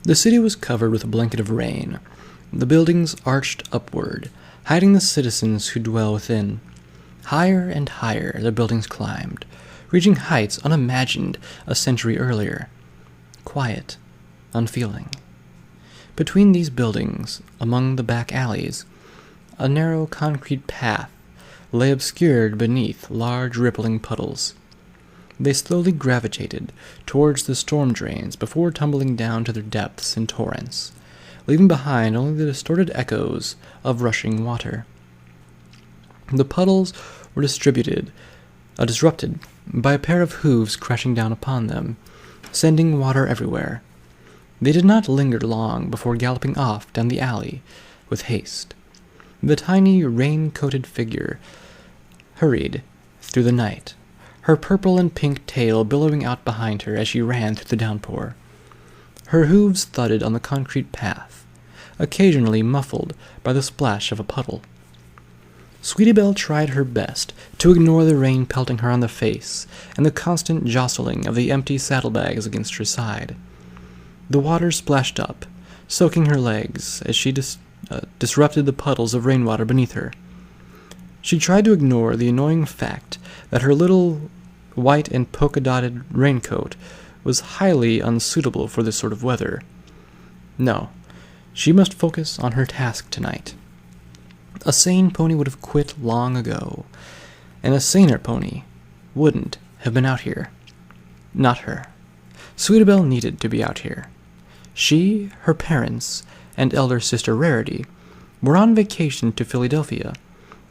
The city was covered with a blanket of rain. The buildings arched upward, hiding the citizens who dwell within. Higher and higher the buildings climbed, reaching heights unimagined a century earlier. Quiet, unfeeling. Between these buildings, among the back alleys, a narrow concrete path lay obscured beneath large rippling puddles. They slowly gravitated towards the storm drains before tumbling down to their depths in torrents, leaving behind only the distorted echoes of rushing water. The puddles were disrupted by a pair of hooves crashing down upon them, sending water everywhere. They did not linger long before galloping off down the alley with haste. The tiny, rain-coated figure hurried through the night, her purple and pink tail billowing out behind her as she ran through the downpour. Her hooves thudded on the concrete path, occasionally muffled by the splash of a puddle. Sweetie Belle tried her best to ignore the rain pelting her on the face and the constant jostling of the empty saddlebags against her side. The water splashed up, soaking her legs as she disrupted the puddles of rainwater beneath her. She tried to ignore the annoying fact that her little white and polka-dotted raincoat was highly unsuitable for this sort of weather. No, she must focus on her task tonight. A sane pony would have quit long ago, and a saner pony wouldn't have been out here. Not her. Sweetie Belle needed to be out here. She, her parents, and elder sister Rarity were on vacation to Philadelphia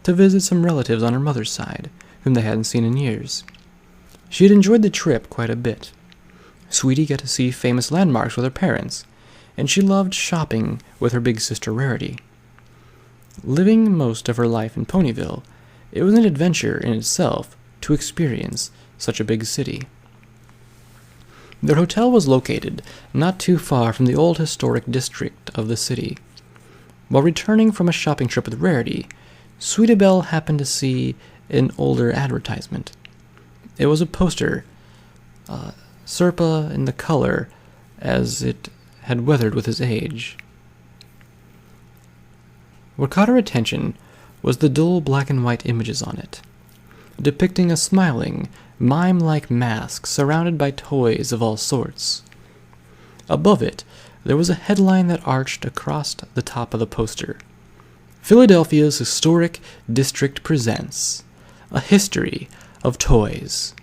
to visit some relatives on her mother's side, whom they hadn't seen in years. She had enjoyed the trip quite a bit. Sweetie got to see famous landmarks with her parents, and she loved shopping with her big sister Rarity. Living most of her life in Ponyville, it was an adventure in itself to experience such a big city. Their hotel was located not too far from the old historic district of the city. While returning from a shopping trip with Rarity, Sweetie Belle happened to see an older advertisement. It was a poster, Serpa in the color as it had weathered with his age. What caught her attention was the dull black and white images on it, depicting a smiling, mime-like mask surrounded by toys of all sorts. Above it, there was a headline that arched across the top of the poster. Philadelphia's Historic District presents A History of Toys.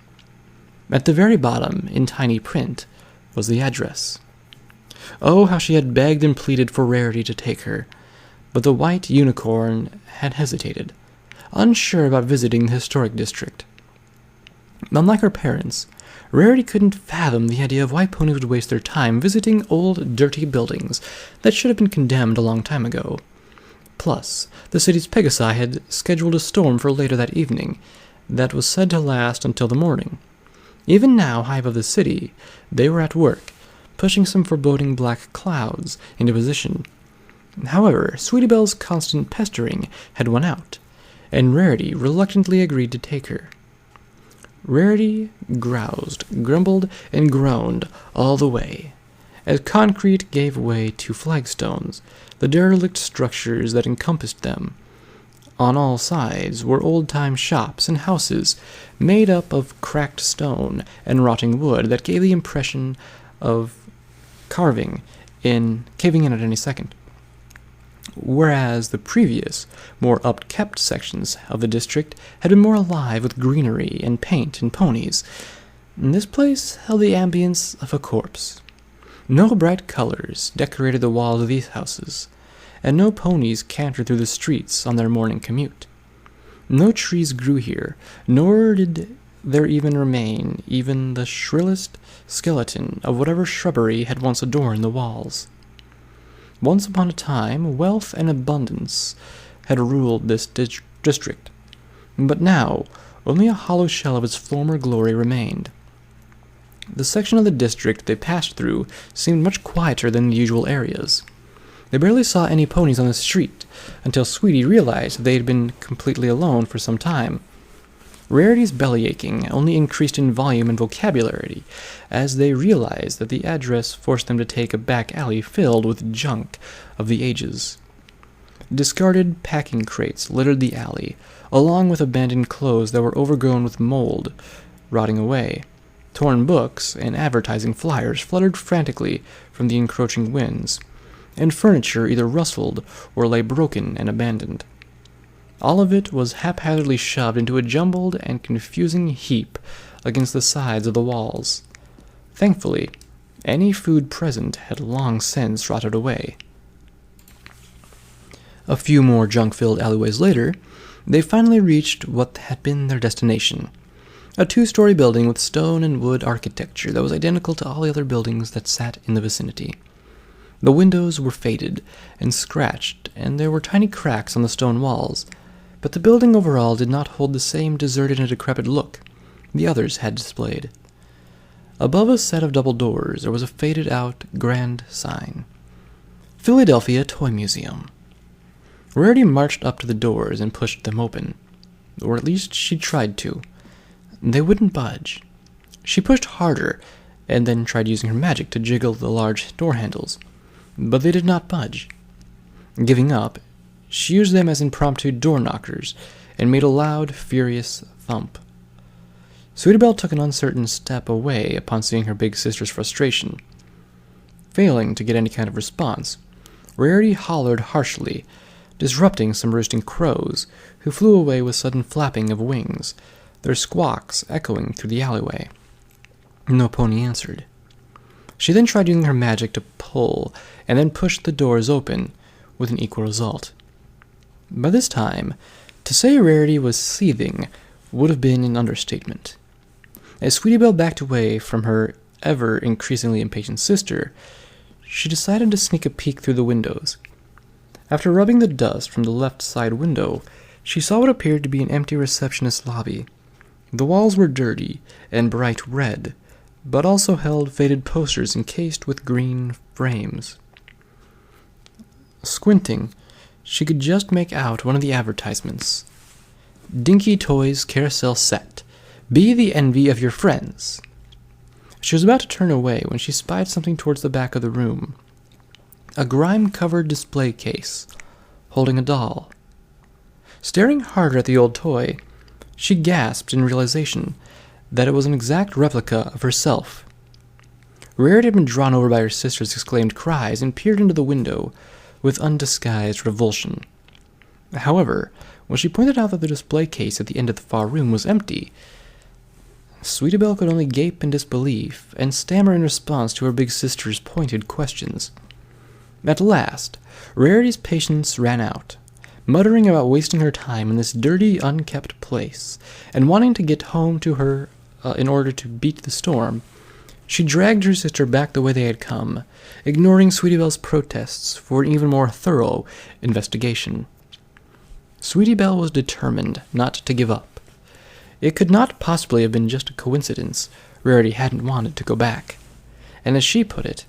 At the very bottom, in tiny print, was the address. Oh, how she had begged and pleaded for Rarity to take her, but the white unicorn had hesitated, unsure about visiting the historic district. Unlike her parents, Rarity couldn't fathom the idea of why ponies would waste their time visiting old, dirty buildings that should have been condemned a long time ago. Plus, the city's Pegasi had scheduled a storm for later that evening that was said to last until the morning. Even now, high above the city, they were at work, pushing some foreboding black clouds into position. However, Sweetie Belle's constant pestering had won out, and Rarity reluctantly agreed to take her. Rarity groused, grumbled, and groaned all the way, as concrete gave way to flagstones, the derelict structures that encompassed them. On all sides were old-time shops and houses made up of cracked stone and rotting wood that gave the impression of caving in at any second. Whereas the previous, more upkept sections of the district had been more alive with greenery and paint and ponies, this place held the ambience of a corpse. No bright colors decorated the walls of these houses, and no ponies cantered through the streets on their morning commute. No trees grew here, nor did there even remain even the shrillest skeleton of whatever shrubbery had once adorned the walls. Once upon a time, wealth and abundance had ruled this district, but now only a hollow shell of its former glory remained. The section of the district they passed through seemed much quieter than the usual areas. They barely saw any ponies on the street, until Sweetie realized they had been completely alone for some time. Rarity's belly aching only increased in volume and vocabulary as they realized that the address forced them to take a back alley filled with junk of the ages. Discarded packing crates littered the alley, along with abandoned clothes that were overgrown with mold, rotting away. Torn books and advertising flyers fluttered frantically from the encroaching winds, and furniture either rustled or lay broken and abandoned. All of it was haphazardly shoved into a jumbled and confusing heap against the sides of the walls. Thankfully, any food present had long since rotted away. A few more junk-filled alleyways later, they finally reached what had been their destination. A 2-story building with stone and wood architecture that was identical to all the other buildings that sat in the vicinity. The windows were faded and scratched, and there were tiny cracks on the stone walls, but the building overall did not hold the same deserted and decrepit look the others had displayed. Above a set of double doors there was a faded-out grand sign. Philadelphia Toy Museum. Rarity marched up to the doors and pushed them open, or at least she tried to. They wouldn't budge. She pushed harder, and then tried using her magic to jiggle the large door handles, but they did not budge. Giving up, she used them as impromptu door knockers, and made a loud, furious thump. Sweetie took an uncertain step away upon seeing her big sister's frustration. Failing to get any kind of response, Rarity hollered harshly, disrupting some roosting crows, who flew away with sudden flapping of wings, their squawks echoing through the alleyway. No pony answered. She then tried using her magic to pull, and then pushed the doors open, with an equal result. By this time, to say Rarity was seething would have been an understatement. As Sweetie backed away from her ever-increasingly impatient sister, she decided to sneak a peek through the windows. After rubbing the dust from the left side window, she saw what appeared to be an empty receptionist lobby. The walls were dirty and bright red, but also held faded posters encased with green frames. Squinting, she could just make out one of the advertisements. Dinky Toys Carousel Set. Be the envy of your friends. She was about to turn away when she spied something towards the back of the room. A grime-covered display case, holding a doll. Staring harder at the old toy, she gasped in realization that it was an exact replica of herself. Rarity had been drawn over by her sister's exclaimed cries and peered into the window with undisguised revulsion. However, when she pointed out that the display case at the end of the far room was empty, Sweetie could only gape in disbelief and stammer in response to her big sister's pointed questions. At last, Rarity's patience ran out. Muttering about wasting her time in this dirty, unkept place, and wanting to get home to her in order to beat the storm, she dragged her sister back the way they had come, ignoring Sweetie protests for an even more thorough investigation. Sweetie was determined not to give up. It could not possibly have been just a coincidence Rarity hadn't wanted to go back, and as she put it,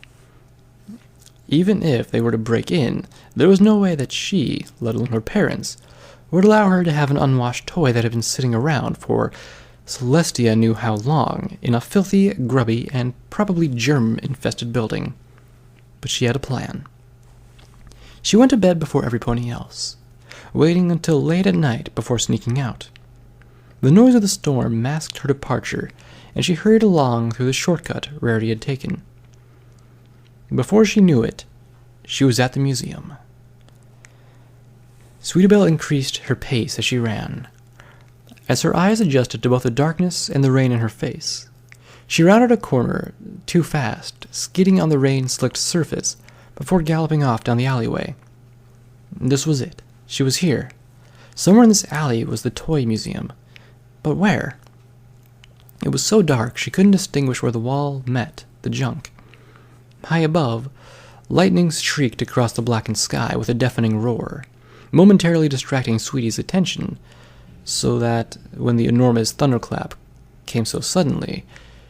even if they were to break in, there was no way that she, let alone her parents, would allow her to have an unwashed toy that had been sitting around for Celestia knew how long, in a filthy, grubby, and probably germ-infested building. But she had a plan. She went to bed before every pony else, waiting until late at night before sneaking out. The noise of the storm masked her departure, and she hurried along through the shortcut Rarity had taken. Before she knew it, she was at the museum. Sweetie increased her pace as she ran, as her eyes adjusted to both the darkness and the rain in her face. She rounded a corner too fast, skidding on the rain-slicked surface before galloping off down the alleyway. This was it. She was here. Somewhere in this alley was the toy museum. But where? It was so dark she couldn't distinguish where the wall met the junk. High above, lightning shrieked across the blackened sky with a deafening roar, momentarily distracting Sweetie's attention, so that when the enormous thunderclap came so suddenly,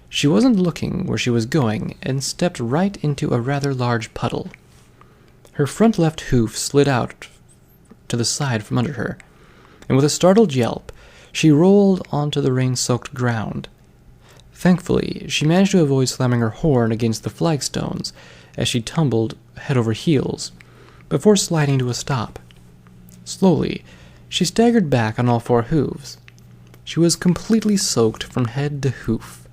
she wasn't looking where she was going and stepped right into a rather large puddle. Her front left hoof slid out to the side from under her, and with a startled yelp, she rolled onto the rain-soaked ground. Thankfully, she managed to avoid slamming her horn against the flagstones as she tumbled head over heels, before sliding to a stop. Slowly, she staggered back on all four hooves. She was completely soaked from head to hoof,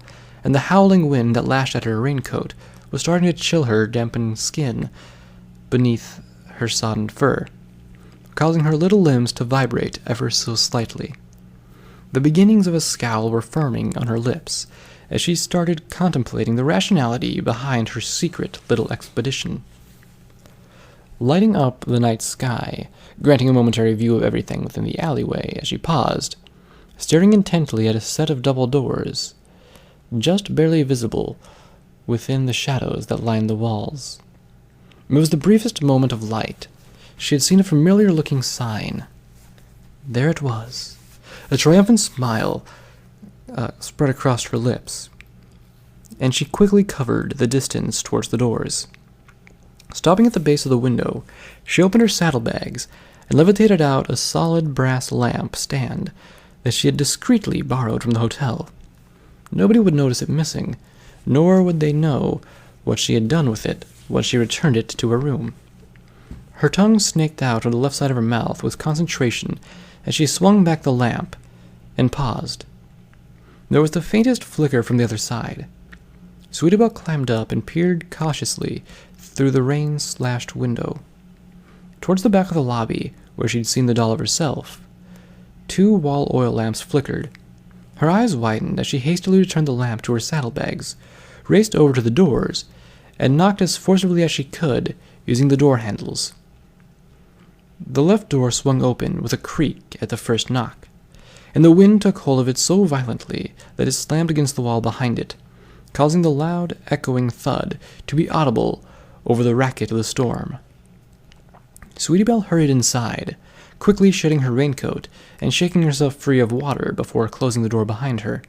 and the howling wind that lashed at her raincoat was starting to chill her dampened skin beneath her sodden fur, causing her little limbs to vibrate ever so slightly. The beginnings of a scowl were forming on her lips as she started contemplating the rationality behind her secret little expedition. Lighting up the night sky, granting a momentary view of everything within the alleyway as she paused, staring intently at a set of double doors, just barely visible within the shadows that lined the walls. It was the briefest moment of light. She had seen a familiar-looking sign. There it was. A triumphant smile spread across her lips, and she quickly covered the distance towards the doors. Stopping at the base of the window, she opened her saddlebags and levitated out a solid brass lamp stand that she had discreetly borrowed from the hotel. Nobody would notice it missing, nor would they know what she had done with it once she returned it to her room. Her tongue snaked out on the left side of her mouth with concentration as she swung back the lamp and paused. There was the faintest flicker from the other side. Sweetabelle climbed up and peered cautiously through the rain-slashed window. Towards the back of the lobby, where she'd seen the doll of herself, 2 wall oil lamps flickered. Her eyes widened as she hastily returned the lamp to her saddlebags, raced over to the doors, and knocked as forcibly as she could, using the door handles. The left door swung open with a creak at the first knock, and the wind took hold of it so violently that it slammed against the wall behind it, causing the loud, echoing thud to be audible over the racket of the storm. Sweetabelle hurried inside, quickly shedding her raincoat and shaking herself free of water before closing the door behind her.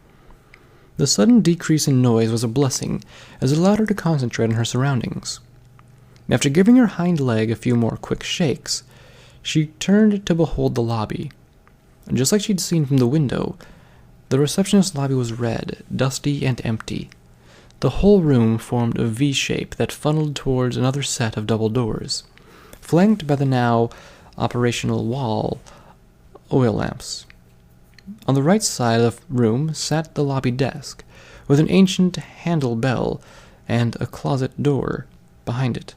The sudden decrease in noise was a blessing, as it allowed her to concentrate on her surroundings. After giving her hind leg a few more quick shakes, she turned to behold the lobby. Just like she'd seen from the window, the receptionist's lobby was red, dusty, and empty. The whole room formed a V-shape that funneled towards another set of double doors, flanked by the now operational wall oil lamps. On the right side of the room sat the lobby desk, with an ancient handle bell and a closet door behind it.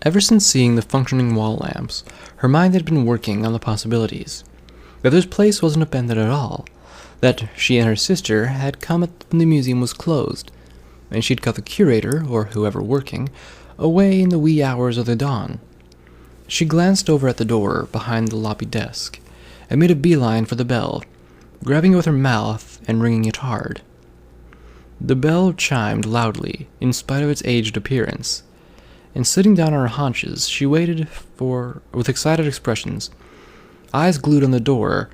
Ever since seeing the functioning wall lamps, her mind had been working on the possibilities. That this place wasn't abandoned at all, that she and her sister had come when the museum was closed, and she'd got the curator, or whoever working, away in the wee hours of the dawn. She glanced over at the door behind the lobby desk, and made a beeline for the bell, grabbing it with her mouth and ringing it hard. The bell chimed loudly, in spite of its aged appearance, and sitting down on her haunches, she waited with excited expressions, eyes glued on the door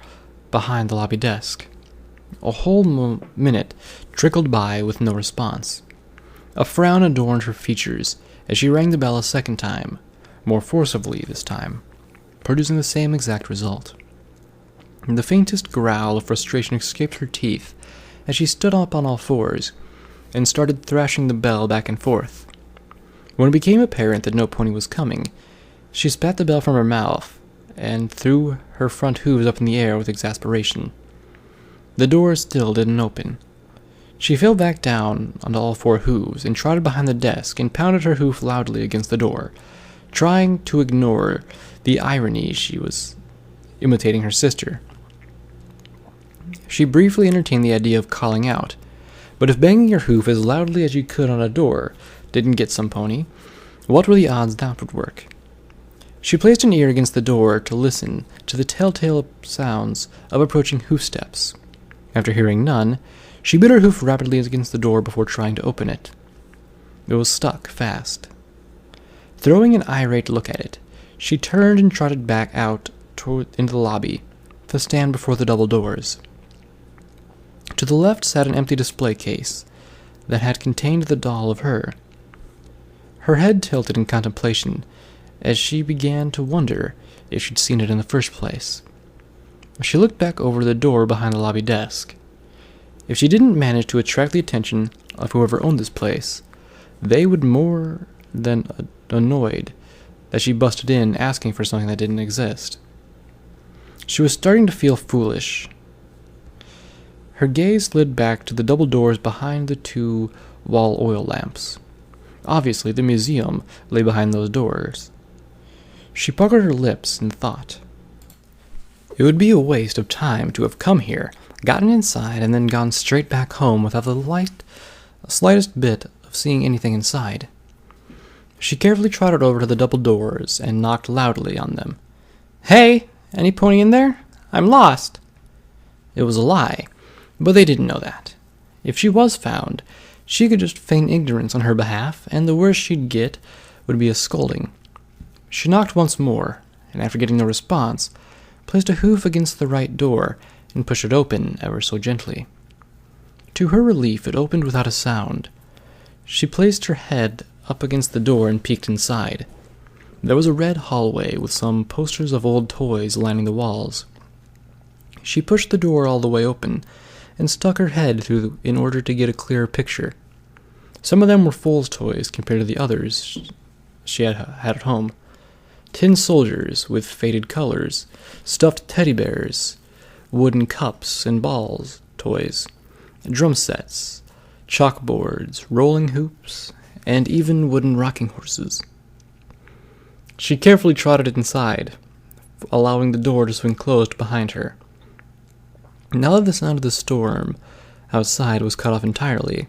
behind the lobby desk. A whole minute trickled by with no response. A frown adorned her features as she rang the bell a second time, more forcibly this time, producing the same exact result. The faintest growl of frustration escaped her teeth as she stood up on all fours and started thrashing the bell back and forth. When it became apparent that no pony was coming, she spat the bell from her mouth and threw her front hooves up in the air with exasperation. The door still didn't open. She fell back down onto all 4 hooves and trotted behind the desk and pounded her hoof loudly against the door, trying to ignore the irony she was imitating her sister. She briefly entertained the idea of calling out, but if banging your hoof as loudly as you could on a door didn't get some pony, what were the odds that would work? She placed an ear against the door to listen to the telltale sounds of approaching hoofsteps. After hearing none, she beat her hoof rapidly against the door before trying to open it. It was stuck fast. Throwing an irate look at it, she turned and trotted back out into the lobby, to stand before the double doors. To the left sat an empty display case that had contained the doll of her. Her head tilted in contemplation as she began to wonder if she'd seen it in the first place. She looked back over the door behind the lobby desk. If she didn't manage to attract the attention of whoever owned this place, they would more than annoyed that she busted in asking for something that didn't exist. She was starting to feel foolish. Her gaze slid back to the double doors behind the two wall oil lamps. Obviously, the museum lay behind those doors. She puckered her lips in thought. It would be a waste of time to have come here, gotten inside, and then gone straight back home without the slightest bit of seeing anything inside. She carefully trotted over to the double doors and knocked loudly on them. "Hey, any pony in there? I'm lost." It was a lie, but they didn't know that. If she was found, she could just feign ignorance on her behalf, and the worst she'd get would be a scolding. She knocked once more, and after getting no response, placed a hoof against the right door and pushed it open ever so gently. To her relief, it opened without a sound. She placed her head up against the door and peeked inside. There was a red hallway with some posters of old toys lining the walls. She pushed the door all the way open and stuck her head through in order to get a clearer picture. Some of them were fool's toys compared to the others she had at home. Tin soldiers with faded colors, stuffed teddy bears, wooden cups and balls toys, drum sets, chalkboards, rolling hoops, and even wooden rocking horses. She carefully trotted inside, allowing the door to swing closed behind her. Now that the sound of the storm outside was cut off entirely,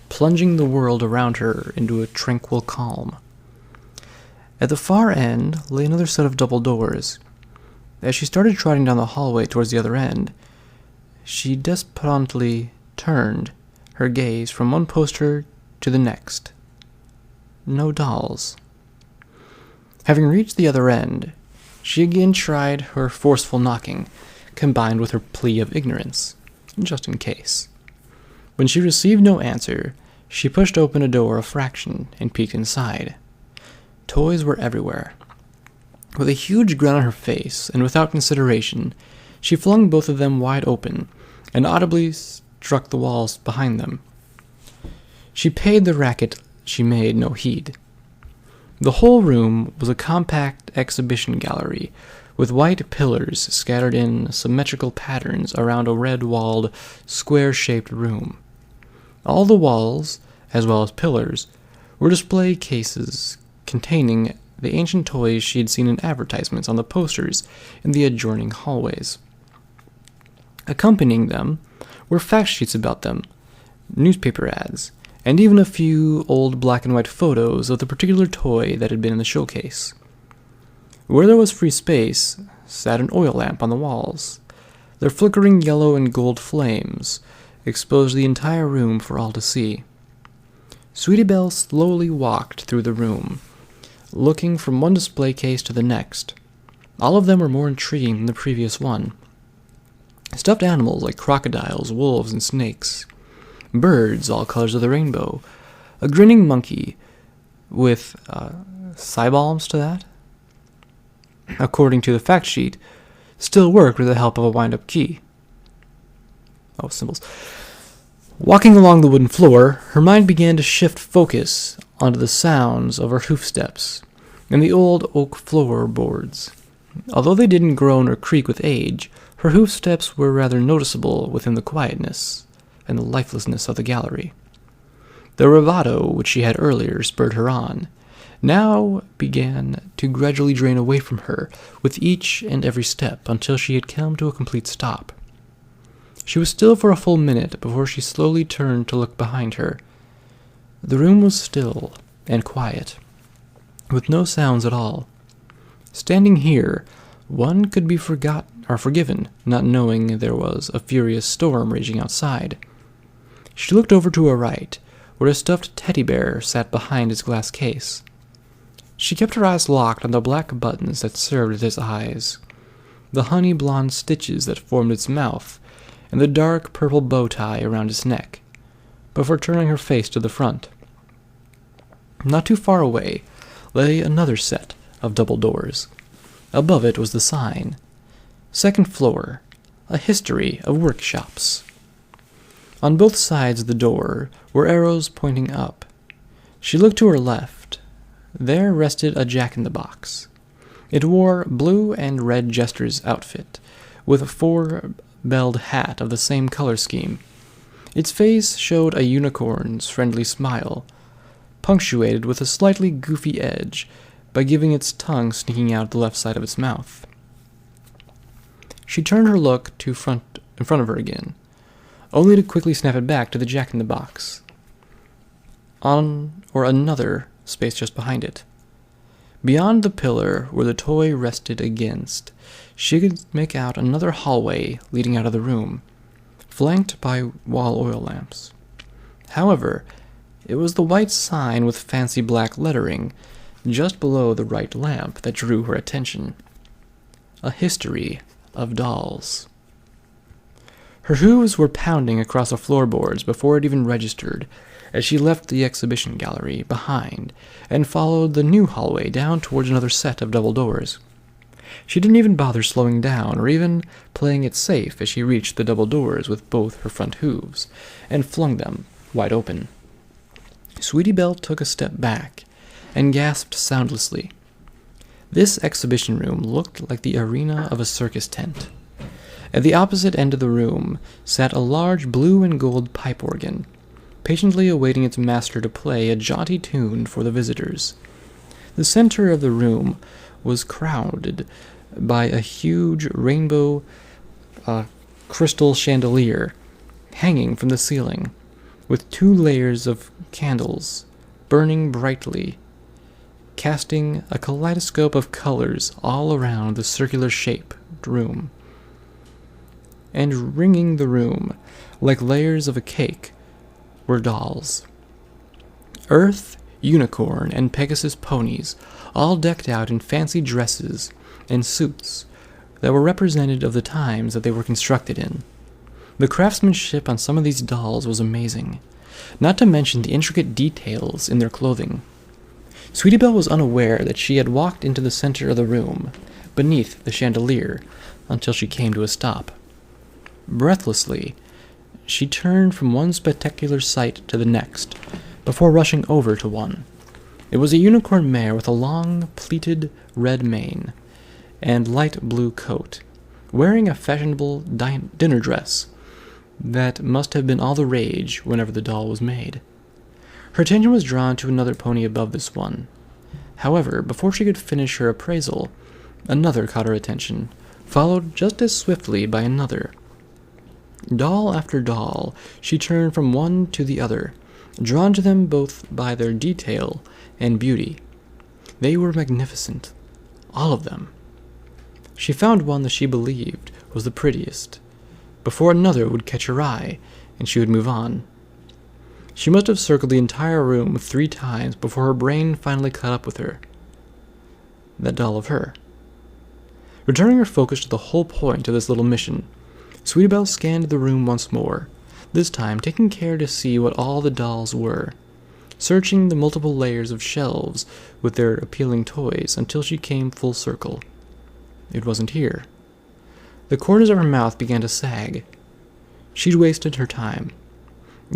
plunging the world around her into a tranquil calm. At the far end lay another set of double doors. As she started trotting down the hallway towards the other end, she desperately turned her gaze from one poster to the next. No dolls. Having reached the other end, she again tried her forceful knocking, combined with her plea of ignorance, just in case. When she received no answer, she pushed open a door a fraction and peeked inside. Toys were everywhere. With a huge grin on her face, and without consideration, she flung both of them wide open, and audibly struck the walls behind them. She paid the racket she made no heed. The whole room was a compact exhibition gallery, with white pillars scattered in symmetrical patterns around a red-walled, square-shaped room. All the walls, as well as pillars, were display cases containing the ancient toys she had seen in advertisements on the posters in the adjoining hallways. Accompanying them were fact sheets about them, newspaper ads, and even a few old black and white photos of the particular toy that had been in the showcase. Where there was free space sat an oil lamp on the walls. Their flickering yellow and gold flames exposed the entire room for all to see. Sweetie Belle slowly walked through the room, looking from one display case to the next. All of them were more intriguing than the previous one. Stuffed animals like crocodiles, wolves, and snakes. Birds, all colors of the rainbow. A grinning monkey with cybalms to that, according to the fact sheet, still worked with the help of a wind-up key. Oh, symbols. Walking along the wooden floor, her mind began to shift focus onto the sounds of her hoof steps and the old oak floorboards. Although they didn't groan or creak with age, her hoof steps were rather noticeable within the quietness and the lifelessness of the gallery. The bravado which she had earlier spurred her on now began to gradually drain away from her with each and every step until she had come to a complete stop. She was still for a full minute before she slowly turned to look behind her. The room was still and quiet, with no sounds at all. Standing here, one could be forgiven, not knowing there was a furious storm raging outside. She looked over to her right, where a stuffed teddy bear sat behind its glass case. She kept her eyes locked on the black buttons that served as its eyes, the honey blonde stitches that formed its mouth, and the dark purple bow tie around its neck, before turning her face to the front. Not too far away lay another set of double doors. Above it was the sign, Second floor, a history of workshops. On both sides of the door were arrows pointing up. She looked to her left. There rested a jack-in-the-box. It wore blue and red jester's outfit, with a four-belled hat of the same color scheme. Its face showed a unicorn's friendly smile, punctuated with a slightly goofy edge by giving its tongue sneaking out the left side of its mouth. She turned her look in front of her again, only to quickly snap it back to the jack-in-the-box. Another space just behind it. Beyond the pillar where the toy rested against, she could make out another hallway leading out of the room, flanked by wall oil lamps. However, it was the white sign with fancy black lettering just below the right lamp that drew her attention. A history of dolls. Her hooves were pounding across the floorboards before it even registered, as she left the exhibition gallery behind and followed the new hallway down towards another set of double doors. She didn't even bother slowing down or even playing it safe as she reached the double doors with both her front hooves and flung them wide open. Sweetie Belle took a step back and gasped soundlessly. This exhibition room looked like the arena of a circus tent. At the opposite end of the room sat a large blue and gold pipe organ, patiently awaiting its master to play a jaunty tune for the visitors. The center of the room was crowded by a huge rainbow crystal chandelier hanging from the ceiling, with 2 layers of candles burning brightly, casting a kaleidoscope of colors all around the circular-shaped room. And ringing the room like layers of a cake were dolls. Earth, unicorn, and Pegasus ponies, all decked out in fancy dresses and suits that were representative of the times that they were constructed in. The craftsmanship on some of these dolls was amazing, not to mention the intricate details in their clothing. Sweetie Belle was unaware that she had walked into the center of the room, beneath the chandelier, until she came to a stop. Breathlessly, she turned from one spectacular sight to the next, before rushing over to one. It was a unicorn mare with a long, pleated red mane and light blue coat, wearing a fashionable dinner dress that must have been all the rage whenever the doll was made. Her attention was drawn to another pony above this one. However, before she could finish her appraisal, another caught her attention, followed just as swiftly by another. Doll after doll, she turned from one to the other, drawn to them both by their detail and beauty. They were magnificent, all of them. She found one that she believed was the prettiest, before another would catch her eye, and she would move on. She must have circled the entire room 3 times before her brain finally caught up with her. That doll of her. Returning her focus to the whole point of this little mission, Sweetie Belle scanned the room once more, this time taking care to see what all the dolls were, searching the multiple layers of shelves with their appealing toys until she came full circle. It wasn't here. The corners of her mouth began to sag. She'd wasted her time,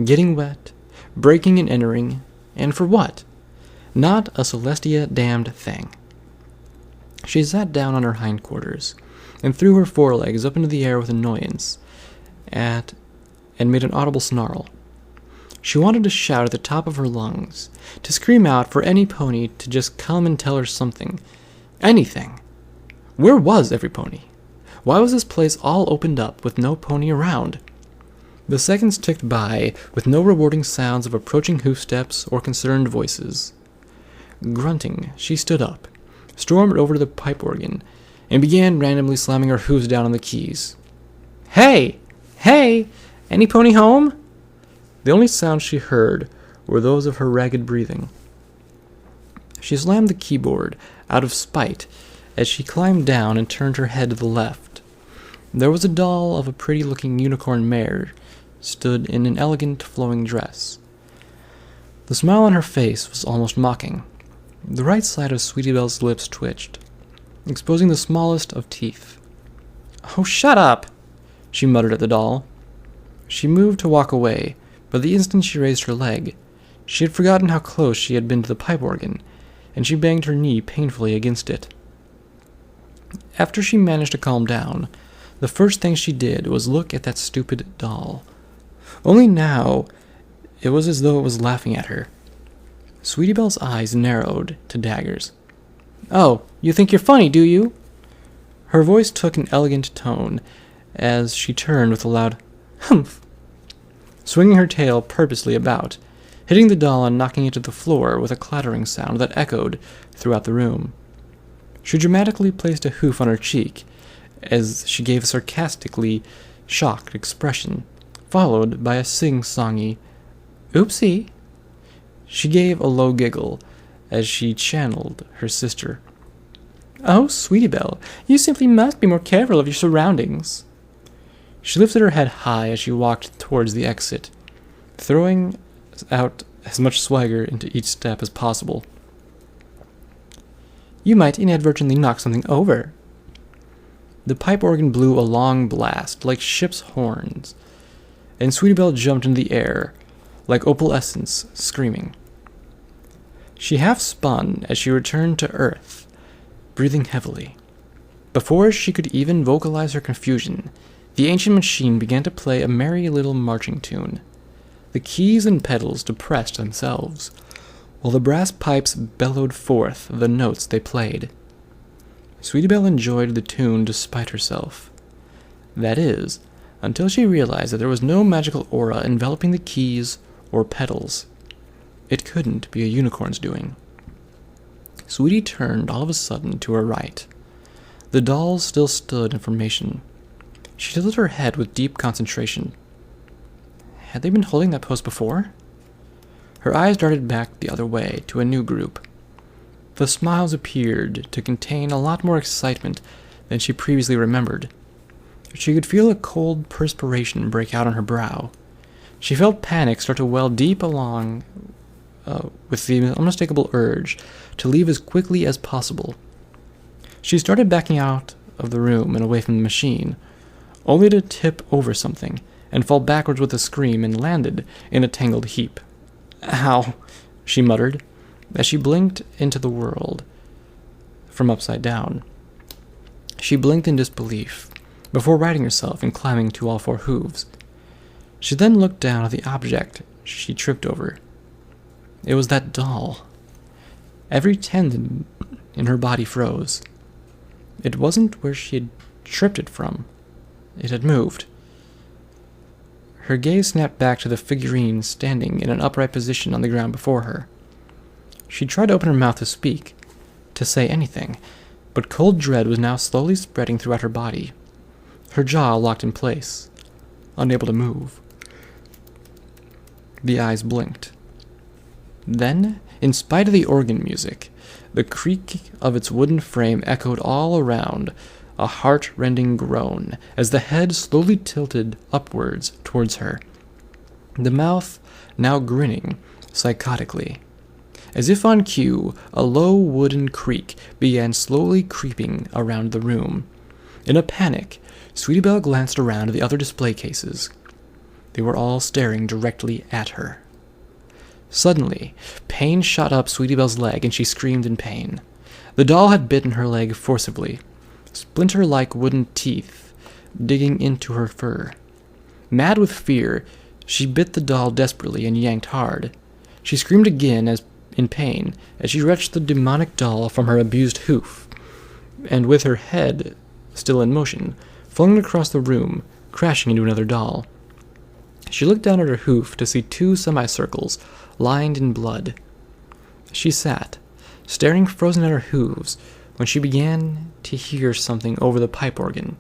getting wet, breaking and entering, and for what? Not a Celestia damned thing. She sat down on her hindquarters and threw her forelegs up into the air with annoyance and made an audible snarl. She wanted to shout at the top of her lungs, to scream out for any pony to just come and tell her something. Anything. Where was every pony? Why was this place all opened up with no pony around? The seconds ticked by with no rewarding sounds of approaching hoofsteps or concerned voices. Grunting, she stood up, stormed over to the pipe organ, and began randomly slamming her hooves down on the keys. Hey! Hey! Any pony home? The only sounds she heard were those of her ragged breathing. She slammed the keyboard out of spite as she climbed down and turned her head to the left. There was a doll of a pretty-looking unicorn mare stood in an elegant flowing dress. The smile on her face was almost mocking. The right side of Sweetie Belle's lips twitched, exposing the smallest of teeth. "Oh, shut up," she muttered at the doll. She moved to walk away, but the instant she raised her leg, she had forgotten how close she had been to the pipe organ, and she banged her knee painfully against it. After she managed to calm down, the first thing she did was look at that stupid doll. Only now, it was as though it was laughing at her. Sweetie Belle's eyes narrowed to daggers. "Oh, you think you're funny, do you?" Her voice took an elegant tone as she turned with a loud humph, swinging her tail purposely about, hitting the doll and knocking it to the floor with a clattering sound that echoed throughout the room. She dramatically placed a hoof on her cheek as she gave a sarcastically shocked expression, followed by a sing-songy "Oopsie." She gave a low giggle as she channeled her sister. "Oh, Sweetie Belle, you simply must be more careful of your surroundings." She lifted her head high as she walked towards the exit, throwing out as much swagger into each step as possible. "You might inadvertently knock something over." The pipe organ blew a long blast, like ship's horns, and Sweetie Belle jumped into the air, like opalescence, screaming. She half spun as she returned to Earth, breathing heavily. Before she could even vocalize her confusion, the ancient machine began to play a merry little marching tune. The keys and pedals depressed themselves, while the brass pipes bellowed forth the notes they played. Sweetie Belle enjoyed the tune despite herself. That is, until she realized that there was no magical aura enveloping the keys or pedals. It couldn't be a unicorn's doing. Sweetie turned all of a sudden to her right. The dolls still stood in formation. She tilted her head with deep concentration. Had they been holding that pose before? Her eyes darted back the other way to a new group. The smiles appeared to contain a lot more excitement than she previously remembered. She could feel a cold perspiration break out on her brow. She felt panic start to well deep along with the unmistakable urge to leave as quickly as possible. She started backing out of the room and away from the machine, only to tip over something and fall backwards with a scream and landed in a tangled heap. "Ow," she muttered, as she blinked into the world from upside down. She blinked in disbelief, before righting herself and climbing to all four hooves. She then looked down at the object she tripped over. It was that doll. Every tendon in her body froze. It wasn't where she had tripped it from. It had moved. Her gaze snapped back to the figurine standing in an upright position on the ground before her. She tried to open her mouth to speak, to say anything, but cold dread was now slowly spreading throughout her body. Her jaw locked in place, unable to move. The eyes blinked. Then, in spite of the organ music, the creak of its wooden frame echoed all around, a heart-rending groan, as the head slowly tilted upwards towards her, the mouth now grinning psychotically. As if on cue, a low wooden creak began slowly creeping around the room. In a panic, Sweetie Belle glanced around at the other display cases. They were all staring directly at her. Suddenly, pain shot up Sweetie Belle's leg and she screamed in pain. The doll had bitten her leg forcibly, splinter-like wooden teeth digging into her fur. Mad with fear, she bit the doll desperately and yanked hard. She screamed again in pain as she wrenched the demonic doll from her abused hoof, and with her head still in motion, flung it across the room, crashing into another doll. She looked down at her hoof to see two semicircles lined in blood. She sat, staring frozen at her hooves, when she began to hear something over the pipe organ,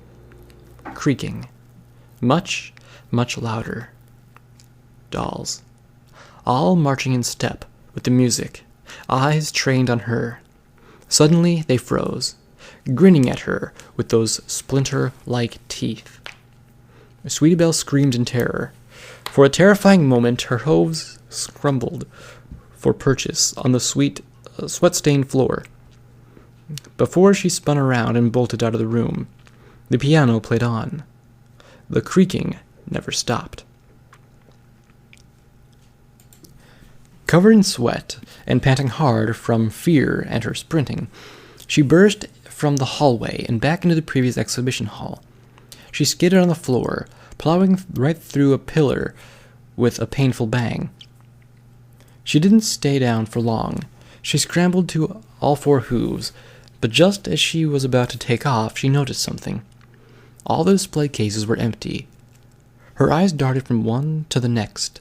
creaking, much, much louder. Dolls, all marching in step with the music, eyes trained on her. Suddenly they froze, grinning at her with those splinter-like teeth. Sweetie Belle screamed in terror. For a terrifying moment, her hooves scrambled for purchase on the sweat-stained floor, before she spun around and bolted out of the room. The piano played on. The creaking never stopped. Covered in sweat and panting hard from fear and her sprinting, she burst from the hallway and back into the previous exhibition hall. She skidded on the floor, plowing right through a pillar with a painful bang. She didn't stay down for long. She scrambled to all four hooves, but just as she was about to take off, she noticed something. All the display cases were empty. Her eyes darted from one to the next.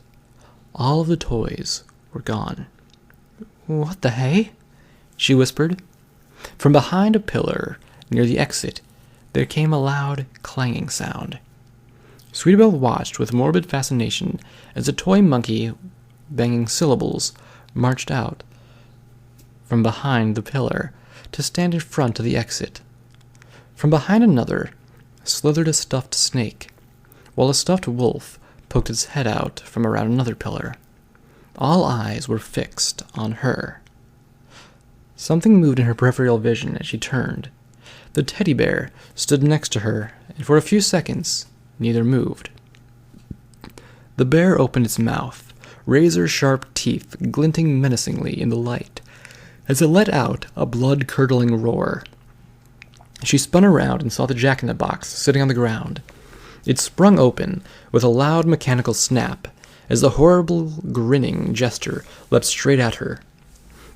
All of the toys were gone. "What the hey?" she whispered. From behind a pillar near the exit, there came a loud clanging sound. Sweetie watched with morbid fascination as a toy monkey, banging syllables, marched out from behind the pillar to stand in front of the exit. From behind another slithered a stuffed snake, while a stuffed wolf poked its head out from around another pillar. All eyes were fixed on her. Something moved in her peripheral vision as she turned. The teddy bear stood next to her, and for a few seconds, neither moved. The bear opened its mouth, razor-sharp teeth glinting menacingly in the light, as it let out a blood-curdling roar. She spun around and saw the jack-in-the-box sitting on the ground. It sprung open with a loud mechanical snap as the horrible, grinning jester leapt straight at her,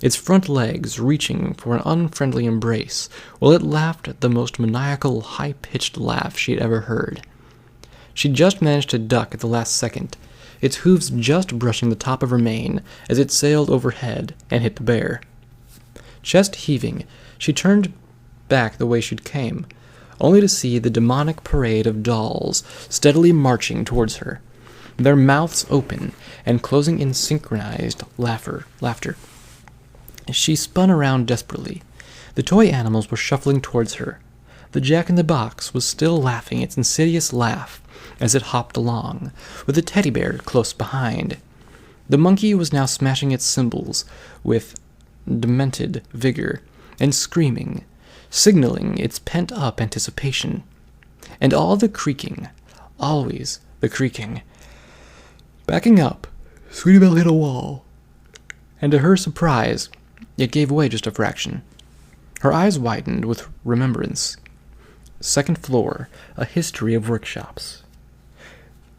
its front legs reaching for an unfriendly embrace, while it laughed the most maniacal, high-pitched laugh she had ever heard. She just managed to duck at the last second, its hooves just brushing the top of her mane as it sailed overhead and hit the bear. Chest heaving, she turned back the way she'd came, only to see the demonic parade of dolls steadily marching towards her, their mouths open and closing in synchronized laughter. She spun around desperately. The toy animals were shuffling towards her. The jack-in-the-box was still laughing its insidious laugh as it hopped along, with the teddy bear close behind. The monkey was now smashing its cymbals with demented vigor and screaming, signaling its pent-up anticipation. And all the creaking, always the creaking. Backing up, Sweetie Belle hit a wall, and to her surprise, it gave way just a fraction. Her eyes widened with remembrance. Second floor, a history of workshops.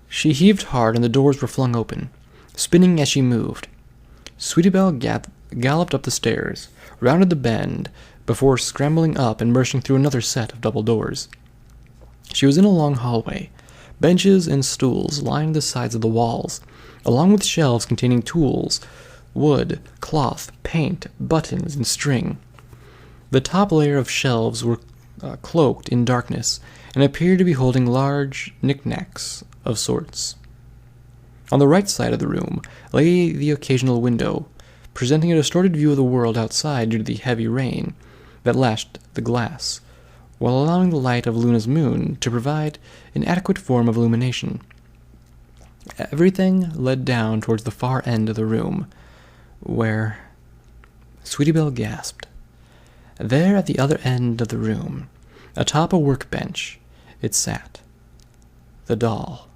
She heaved hard and the doors were flung open, spinning as she moved. Sweetie Belle galloped up the stairs, rounded the bend, before scrambling up and bursting through another set of double doors. She was in a long hallway. Benches and stools lined the sides of the walls, along with shelves containing tools, wood, cloth, paint, buttons, and string. The top layer of shelves were cloaked in darkness and appeared to be holding large knickknacks of sorts. On the right side of the room lay the occasional window, presenting a distorted view of the world outside due to the heavy rain that lashed the glass, while allowing the light of Luna's moon to provide an adequate form of illumination. Everything led down towards the far end of the room, where Sweetie Belle gasped. There at the other end of the room, atop a workbench, it sat. The doll.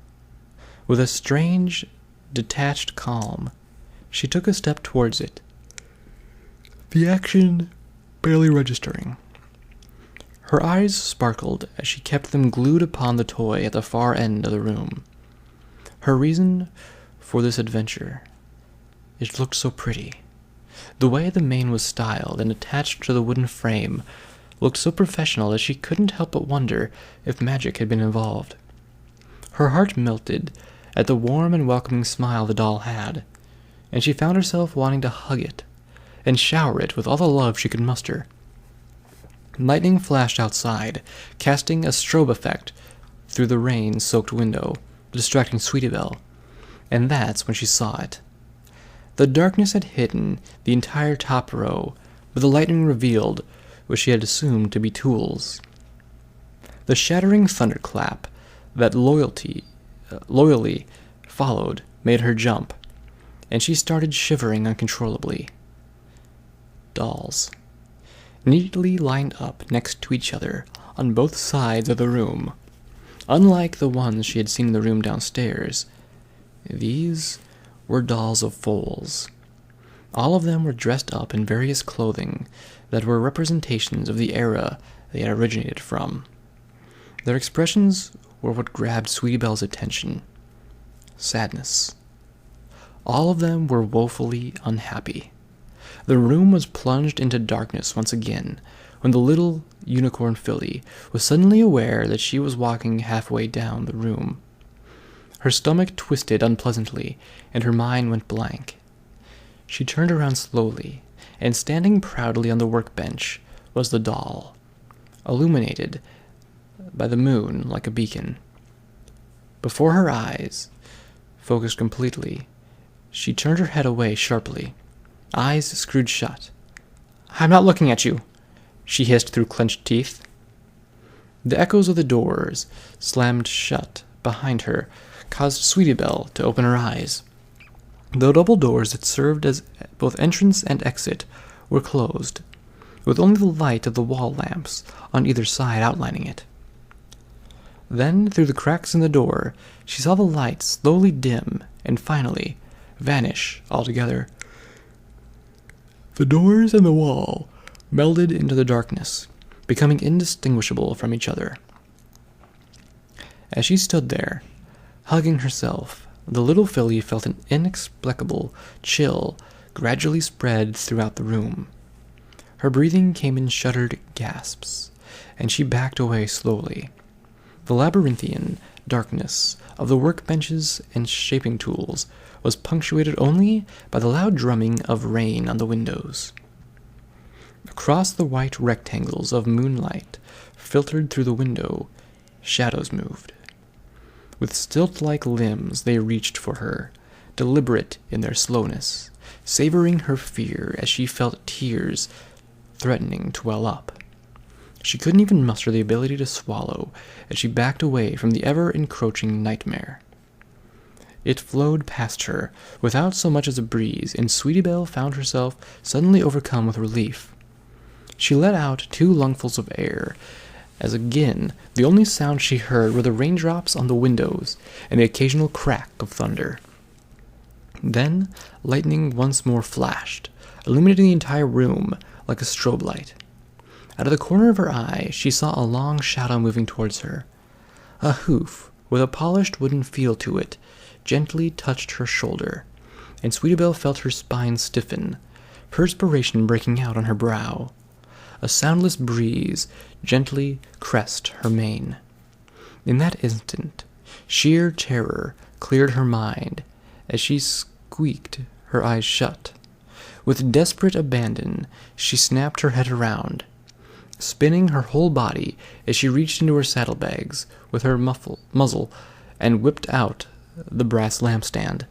With a strange, detached calm, she took a step towards it, the action barely registering. Her eyes sparkled as she kept them glued upon the toy at the far end of the room. Her reason for this adventure. It looked so pretty. The way the mane was styled and attached to the wooden frame looked so professional that she couldn't help but wonder if magic had been involved. Her heart melted at the warm and welcoming smile the doll had, and she found herself wanting to hug it and shower it with all the love she could muster. Lightning flashed outside, casting a strobe effect through the rain-soaked window, distracting Sweetie Belle, and that's when she saw it. The darkness had hidden the entire top row, but the lightning revealed what she had assumed to be tools. The shattering thunderclap that loyally followed made her jump, and she started shivering uncontrollably. Dolls, neatly lined up next to each other on both sides of the room. Unlike the ones she had seen in the room downstairs, these were dolls of foals. All of them were dressed up in various clothing that were representations of the era they had originated from. Their expressions were what grabbed Sweetie Belle's attention. Sadness. All of them were woefully unhappy. The room was plunged into darkness once again when the little unicorn filly was suddenly aware that she was walking halfway down the room. Her stomach twisted unpleasantly, and her mind went blank. She turned around slowly, and standing proudly on the workbench was the doll, illuminated by the moon like a beacon. Before her eyes, focused completely, she turned her head away sharply, eyes screwed shut. "I'm not looking at you," she hissed through clenched teeth. The echoes of the doors, slammed shut behind her, caused Sweetie Belle to open her eyes. The double doors that served as both entrance and exit were closed, with only the light of the wall lamps on either side outlining it. Then, through the cracks in the door, she saw the light slowly dim and finally vanish altogether. The doors and the wall melded into the darkness, becoming indistinguishable from each other. As she stood there, hugging herself, the little filly felt an inexplicable chill gradually spread throughout the room. Her breathing came in shuddered gasps, and she backed away slowly. The labyrinthian darkness of the workbenches and shaping tools was punctuated only by the loud drumming of rain on the windows. Across the white rectangles of moonlight filtered through the window, shadows moved. With stilt-like limbs they reached for her, deliberate in their slowness, savoring her fear as she felt tears threatening to well up. She couldn't even muster the ability to swallow as she backed away from the ever-encroaching nightmare. It flowed past her without so much as a breeze, and Sweetie Belle found herself suddenly overcome with relief. She let out 2 lungfuls of air, as again the only sound she heard were the raindrops on the windows and the occasional crack of thunder. Then lightning once more flashed, illuminating the entire room like a strobe light. Out of the corner of her eye, she saw a long shadow moving towards her. A hoof, with a polished wooden feel to it, gently touched her shoulder, and Sweetie Belle felt her spine stiffen, perspiration breaking out on her brow. A soundless breeze gently caressed her mane. In that instant, sheer terror cleared her mind as she squeaked her eyes shut. With desperate abandon, she snapped her head around, spinning her whole body as she reached into her saddlebags with her muzzle and whipped out the brass lampstand.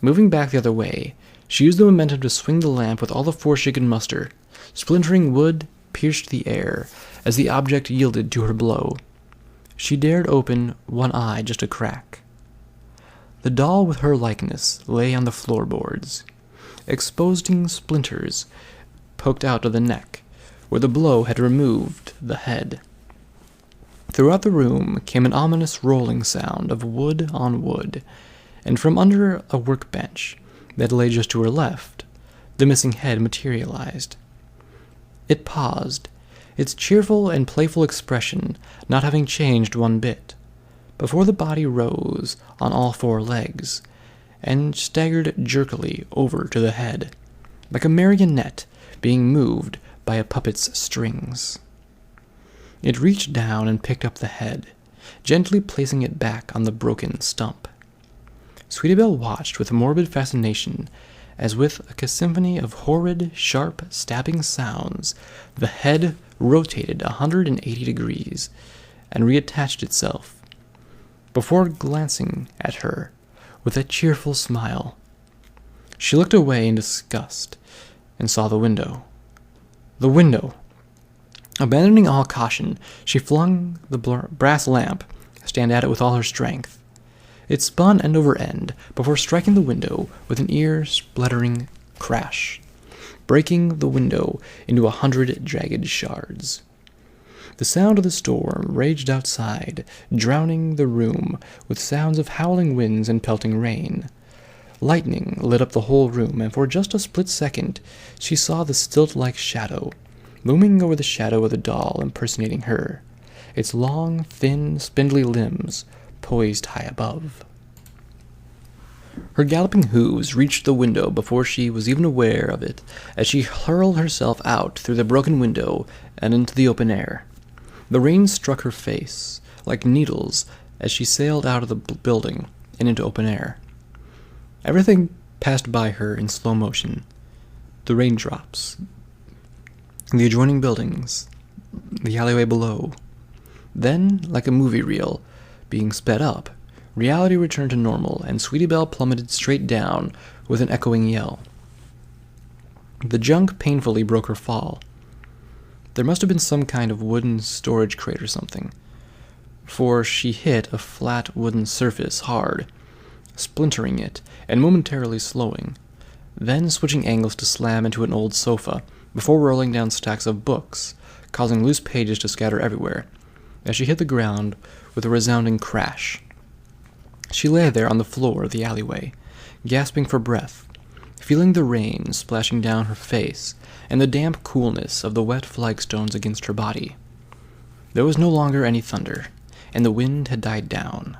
Moving back the other way, she used the momentum to swing the lamp with all the force she could muster. Splintering wood pierced the air as the object yielded to her blow. She dared open one eye just a crack. The doll with her likeness lay on the floorboards. Exposing splinters poked out of the neck, where the blow had removed the head. Throughout the room came an ominous rolling sound of wood on wood, and from under a workbench that lay just to her left, the missing head materialized. It paused, its cheerful and playful expression not having changed one bit, before the body rose on all 4 legs, and staggered jerkily over to the head, like a marionette being moved by a puppet's strings. It reached down and picked up the head, gently placing it back on the broken stump. Sweetie Belle watched with morbid fascination as with a symphony of horrid, sharp, stabbing sounds, the head rotated 180 degrees and reattached itself, before glancing at her with a cheerful smile. She looked away in disgust and saw the window. The window! Abandoning all caution, she flung the brass lamp, stand at it with all her strength. It spun end over end before striking the window with an ear-splattering crash, breaking the window into 100 jagged shards. The sound of the storm raged outside, drowning the room with sounds of howling winds and pelting rain. Lightning lit up the whole room, and for just a split second she saw the stilt-like shadow, looming over the shadow of the doll impersonating her, its long, thin, spindly limbs poised high above. Her galloping hooves reached the window before she was even aware of it, as she hurled herself out through the broken window and into the open air. The rain struck her face like needles as she sailed out of the building and into open air. Everything passed by her in slow motion. The raindrops, the adjoining buildings, the alleyway below. Then, like a movie reel being sped up, reality returned to normal, and Sweetie Belle plummeted straight down with an echoing yell. The junk painfully broke her fall. There must have been some kind of wooden storage crate or something, for she hit a flat wooden surface hard, splintering it and momentarily slowing, then switching angles to slam into an old sofa, before rolling down stacks of books, causing loose pages to scatter everywhere, as she hit the ground with a resounding crash. She lay there on the floor of the alleyway, gasping for breath, feeling the rain splashing down her face and the damp coolness of the wet flagstones against her body. There was no longer any thunder, and the wind had died down.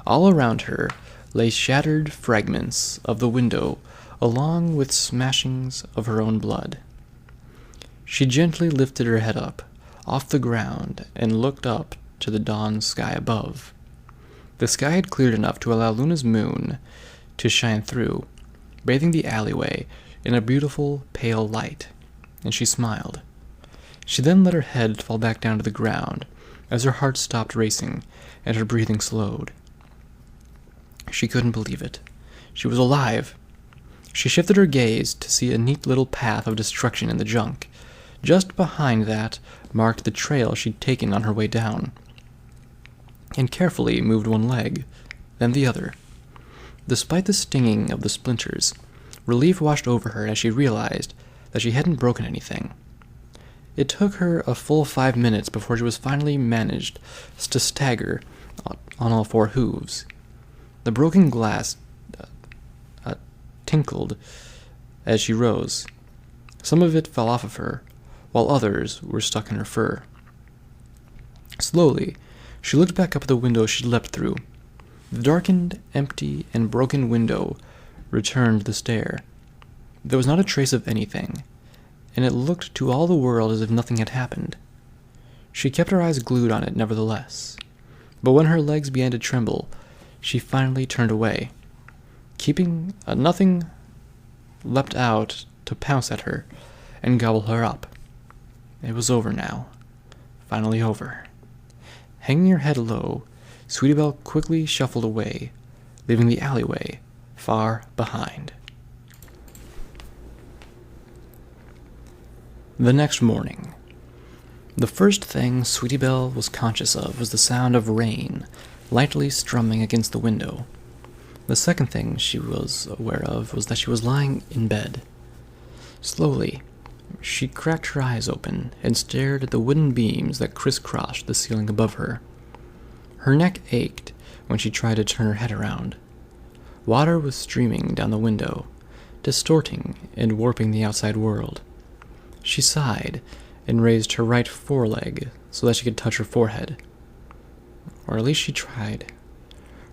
All around her lay shattered fragments of the window, along with smashings of her own blood. She gently lifted her head up, off the ground, and looked up to the dawn sky above. The sky had cleared enough to allow Luna's moon to shine through, bathing the alleyway in a beautiful, pale light, and she smiled. She then let her head fall back down to the ground as her heart stopped racing and her breathing slowed. She couldn't believe it. She was alive. She shifted her gaze to see a neat little path of destruction in the junk. Just behind that marked the trail she'd taken on her way down, and carefully moved one leg, then the other. Despite the stinging of the splinters, relief washed over her as she realized that she hadn't broken anything. It took her a full 5 minutes before she was finally managed to stagger on all four hooves. The broken glass tinkled as she rose. Some of it fell off of her, while others were stuck in her fur. Slowly, she looked back up at the window she'd leapt through. The darkened, empty, and broken window returned the stare. There was not a trace of anything, and it looked to all the world as if nothing had happened. She kept her eyes glued on it nevertheless, but when her legs began to tremble, she finally turned away. Keeping nothing leapt out to pounce at her and gobble her up. It was over now. Finally over. Hanging her head low, Sweetie Belle quickly shuffled away, leaving the alleyway far behind. The next morning. The first thing Sweetie Belle was conscious of was the sound of rain lightly strumming against the window. The second thing she was aware of was that she was lying in bed. Slowly, she cracked her eyes open and stared at the wooden beams that crisscrossed the ceiling above her. Her neck ached when she tried to turn her head around. Water was streaming down the window, distorting and warping the outside world. She sighed and raised her right foreleg so that she could touch her forehead. Or at least she tried.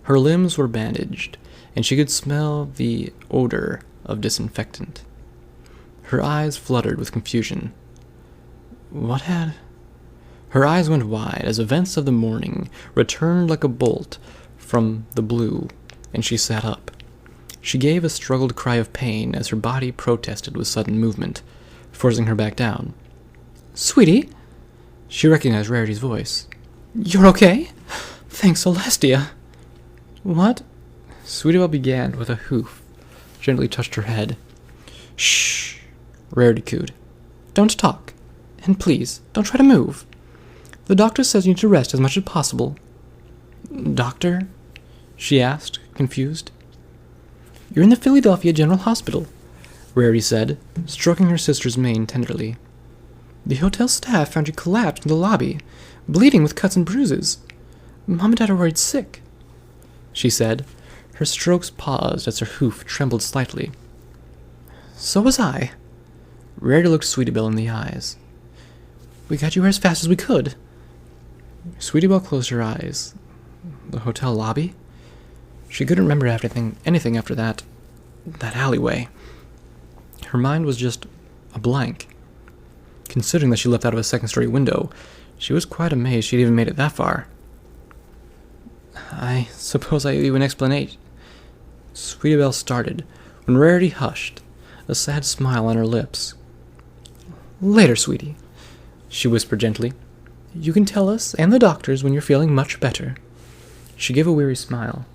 Her limbs were bandaged, and she could smell the odor of disinfectant. Her eyes fluttered with confusion. What had... Her eyes went wide as events of the morning returned like a bolt from the blue, and she sat up. She gave a struggled cry of pain as her body protested with sudden movement, forcing her back down. "Sweetie?" She recognized Rarity's voice. "You're okay? Thanks, Celestia." "What?" Sweetie Belle began with a hoof, gently touched her head. "Shh," Rarity cooed. "Don't talk. And please, don't try to move. The doctor says you need to rest as much as possible." "Doctor?" she asked, confused. "You're in the Philadelphia General Hospital," Rarity said, stroking her sister's mane tenderly. The hotel staff found you collapsed in the lobby, bleeding with cuts and bruises. Mom and Dad are worried sick," she said. Her strokes paused as her hoof trembled slightly. "So was I." Rarity looked Sweetiebelle in the eyes. "We got you here as fast as we could." Sweetiebelle closed her eyes. The hotel lobby? She couldn't remember anything after that alleyway. Her mind was just a blank. Considering that she leapt out of a second-story window, she was quite amazed she'd even made it that far. "I suppose I owe you an explanation." Sweetiebelle started, when Rarity hushed, a sad smile on her lips. "Later, sweetie," she whispered gently. "You can tell us and the doctors when you're feeling much better." She gave a weary smile.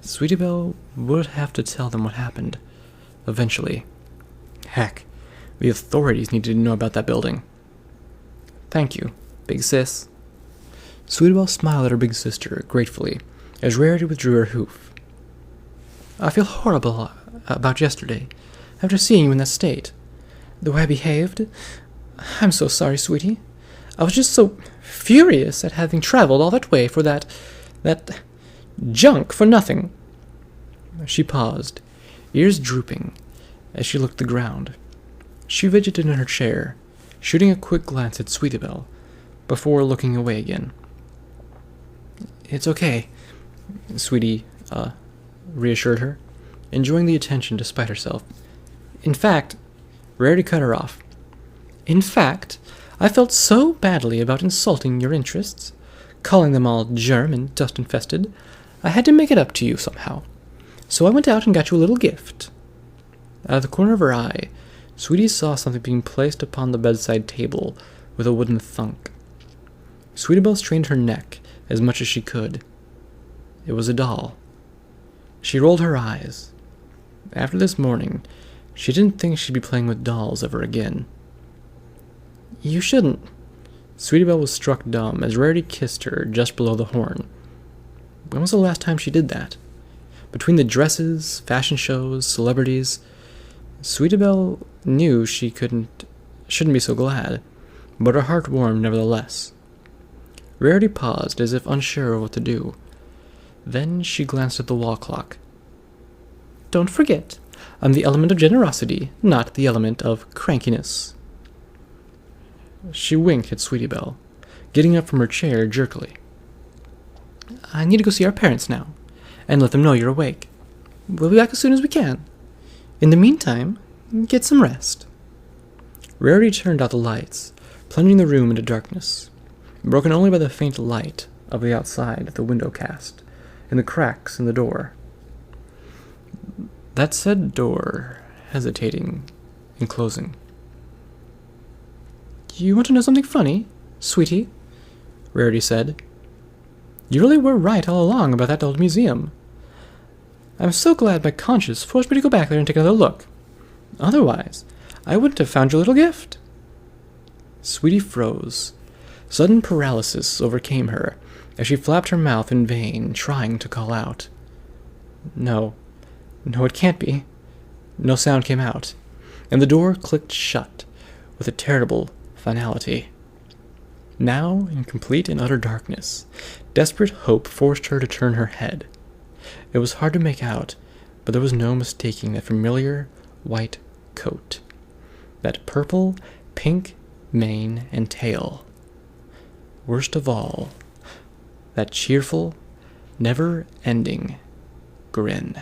Sweetiebelle would have to tell them what happened, eventually. Heck, the authorities needed to know about that building. "Thank you, big sis." Sweetiebelle smiled at her big sister gratefully as Rarity withdrew her hoof. "I feel horrible about yesterday, after seeing you in that state. The way I behaved, I'm so sorry, sweetie. I was just so furious at having traveled all that way for that junk for nothing." She paused, ears drooping, as she looked at the ground. She fidgeted in her chair, shooting a quick glance at Sweetiebelle, before looking away again. "It's okay," Sweetie, reassured her, enjoying the attention despite herself. "In fact," Rarity cut her off. "In fact, I felt so badly about insulting your interests, calling them all germ and dust-infested, I had to make it up to you somehow. So I went out and got you a little gift." Out of the corner of her eye, Sweetie saw something being placed upon the bedside table with a wooden thunk. Sweetiebelle strained her neck as much as she could. It was a doll. She rolled her eyes. After this morning, she didn't think she'd be playing with dolls ever again. "You shouldn't." Sweetiebelle was struck dumb as Rarity kissed her just below the horn. When was the last time she did that? Between the dresses, fashion shows, celebrities, Sweetiebelle knew she shouldn't be so glad, but her heart warmed nevertheless. Rarity paused as if unsure of what to do. Then she glanced at the wall clock. "Don't forget, I'm the element of generosity, not the element of crankiness." She winked at Sweetiebelle, getting up from her chair jerkily. "I need to go see our parents now, and let them know you're awake. We'll be back as soon as we can. In the meantime, get some rest." Rarity turned out the lights, plunging the room into darkness, broken only by the faint light of the outside the window cast, and the cracks in the door. That said door, hesitating and closing. "You want to know something funny, sweetie?" Rarity said. "You really were right all along about that old museum. I'm so glad my conscience forced me to go back there and take another look. Otherwise, I wouldn't have found your little gift." Sweetie froze. Sudden paralysis overcame her as she flapped her mouth in vain, trying to call out. No, it can't be. No sound came out, and the door clicked shut with a terrible finality. Now, in complete and utter darkness, desperate hope forced her to turn her head. It was hard to make out, but there was no mistaking that familiar white coat, that purple, pink mane and tail. Worst of all, that cheerful, never-ending grin.